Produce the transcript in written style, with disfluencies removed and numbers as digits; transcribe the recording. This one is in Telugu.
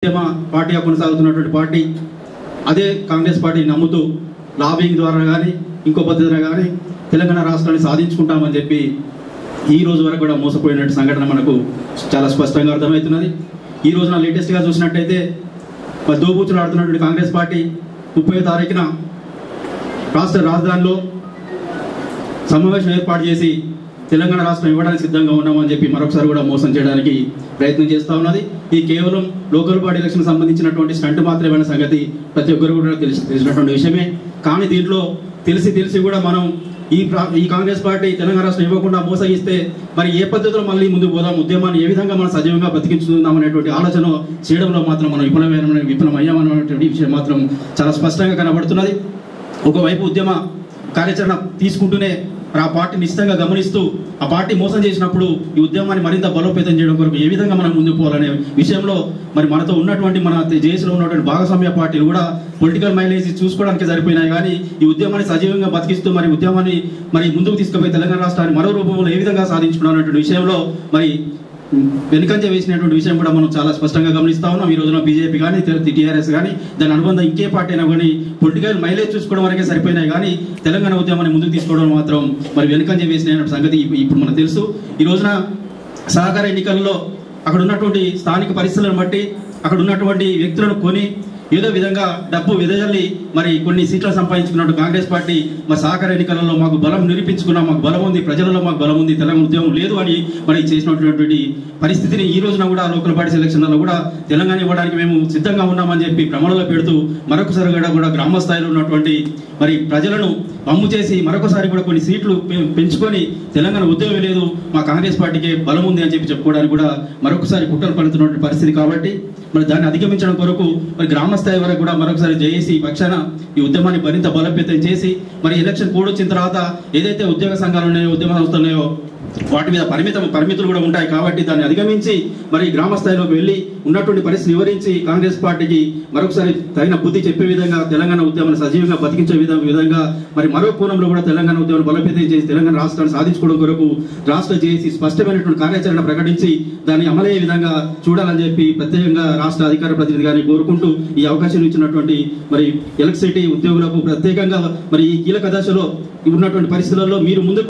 పార్టీగా కొనసాగుతున్నటువంటి పార్టీ అదే కాంగ్రెస్ పార్టీ నమ్ముతూ లాబింగ్ ద్వారా కానీ ఇంకో పద్ధతిలో కానీ తెలంగాణ రాష్ట్రాన్ని సాధించుకుంటామని చెప్పి ఈ రోజు వరకు కూడా మోసపోయినట్టు సంఘటన మనకు చాలా స్పష్టంగా అర్థమవుతున్నది. ఈ రోజున లేటెస్ట్గా చూసినట్టయితే దోబూచులు ఆడుతున్నటువంటి కాంగ్రెస్ పార్టీ 30వ తారీఖున రాష్ట్ర రాజధానిలో సమావేశం ఏర్పాటు చేసి తెలంగాణ రాష్ట్రం ఇవ్వడానికి సిద్ధంగా ఉన్నామని చెప్పి మరొకసారి కూడా మోసం చేయడానికి ప్రయత్నం చేస్తూ ఉన్నది. ఇది కేవలం లోకల్ బాడీ ఎలక్షన్ సంబంధించినటువంటి స్టంట్ మాత్రమే సంగతి ప్రతి ఒక్కరు కూడా తెలిసినటువంటి విషయమే. కానీ దీంట్లో తెలిసి కూడా మనం ఈ కాంగ్రెస్ పార్టీ తెలంగాణ రాష్ట్రం ఇవ్వకుండా మోసగిస్తే మరి ఏ పద్ధతిలో మళ్ళీ ముందుకు పోదాం, ఉద్యమాన్ని ఏ విధంగా మనం సజీవంగా బతికించుకుందాం అనేటువంటి ఆలోచన చేయడంలో మాత్రం మనం విఫలమయ్యామనేటువంటి విషయం మాత్రం చాలా స్పష్టంగా కనబడుతున్నది. ఒకవైపు ఉద్యమ కార్యాచరణ తీసుకుంటూనే ఆ పార్టీ నిశ్చితంగా గమనిస్తూ ఆ పార్టీ మోసం చేసినప్పుడు ఈ ఉద్యమాన్ని మరింత బలోపేతం చేయడం కొరకు ఏ విధంగా మనం ముందుకు పోవాలనే విషయంలో మరి మనతో ఉన్నటువంటి మన జేఏసీలో ఉన్నటువంటి భాగస్వామ్య పార్టీలు కూడా పొలిటికల్ మైలేజ్ చూసుకోవడానికి సరిపోయినాయి. కానీ ఈ ఉద్యమాన్ని సజీవంగా బతికిస్తూ మరి ఉద్యమాన్ని మరి ముందుకు తీసుకుపోయి తెలంగాణ రాష్ట్రాన్ని మరో రూపంలో ఏ విధంగా సాధించుకున్నాం అనేటువంటి విషయంలో మరి వెనుకంజ వేసినటువంటి విషయం కూడా మనం చాలా స్పష్టంగా గమనిస్తా ఉన్నాం. ఈ రోజున బీజేపీ కానీ టీఆర్ఎస్ కానీ దాని అనుబంధం ఇంకే పార్టీ అయినా కానీ పొలిటికల్ మైలేజ్ చూసుకోవడం వరకే సరిపోయినాయి. కానీ తెలంగాణ ఉద్యమాన్ని ముందుకు తీసుకోవడం మాత్రం మరి వెనుకంజ వేసిన సంగతి ఇప్పుడు మనకు తెలుసు. ఈ రోజున సహకార ఎన్నికల్లో అక్కడ ఉన్నటువంటి స్థానిక పరిస్థితులను బట్టి అక్కడ ఉన్నటువంటి వ్యక్తులను కొని ఏదో విధంగా డబ్బు విదజల్లి మరి కొన్ని సీట్లు సంపాదించుకున్నట్టు కాంగ్రెస్ పార్టీ మరి సహకార ఎన్నికలలో మాకు బలం నిరూపించుకున్నాం, మాకు బలం ఉంది, ప్రజలలో మాకు బలం ఉంది, తెలంగాణ ఉద్యమం లేదు అని మరి చేసినటువంటి పరిస్థితిని ఈ రోజున కూడా లోకల్ బాడీ ఎలక్షన్లలో కూడా తెలంగాణ ఇవ్వడానికి మేము సిద్ధంగా ఉన్నామని చెప్పి ప్రమాణంలో పెడుతూ మరొకసారి కూడా గ్రామ స్థాయిలో ఉన్నటువంటి మరి ప్రజలను అమ్ము చేసి మరొకసారి కూడా కొన్ని సీట్లు పెంచుకొని తెలంగాణ ఉద్యమం లేదు, మా కాంగ్రెస్ పార్టీకి బలం ఉంది అని చెప్పి చెప్పుకోవడానికి కూడా మరొకసారి కుట్రలు పడుతున్నటువంటి పరిస్థితి. కాబట్టి మరి దాన్ని అధిగమించడం కొరకు మరి గ్రామ స్థాయి వరకు కూడా మరొకసారి జేఏసీ పక్షాన ఈ ఉద్యమాన్ని మరింత బలోపేతం చేసి మరి ఎలక్షన్ కోడ్ వచ్చిన తర్వాత ఏదైతే ఉద్యోగ సంఘాలు ఉన్నాయో ఉద్యమ సంస్థలు ఉన్నాయో వాటి మీద పరిమితులు కూడా ఉంటాయి. కాబట్టి దాన్ని అధిగమించి మరి గ్రామ స్థాయిలోకి వెళ్ళి ఉన్నటువంటి పరిస్థితి వివరించి కాంగ్రెస్ పార్టీకి మరొకసారి తగిన బుద్ధి చెప్పే విధంగా తెలంగాణ ఉద్యమాన్ని సజీవంగా బతికించే విధంగా మరి మరో కోణంలో కూడా తెలంగాణ ఉద్యమాన్ని బలోపేతం చేసి తెలంగాణ రాష్ట్రాన్ని సాధించుకోవడం కొరకు రాష్ట్ర జేఏసీ స్పష్టమైనటువంటి కార్యాచరణ ప్రకటించి దాన్ని అమలయ్యే విధంగా చూడాలని చెప్పి ప్రత్యేకంగా రాష్ట్ర అధికార ప్రతినిధి గారిని కోరుకుంటూ ఈ అవకాశం ఇచ్చినటువంటి మరి ఎలక్ట్రిసిటీ ఉద్యోగులకు ప్రత్యేకంగా మరి ఈ కీలక దశలో ఉన్నటువంటి పరిస్థితులలో మీరు ముందు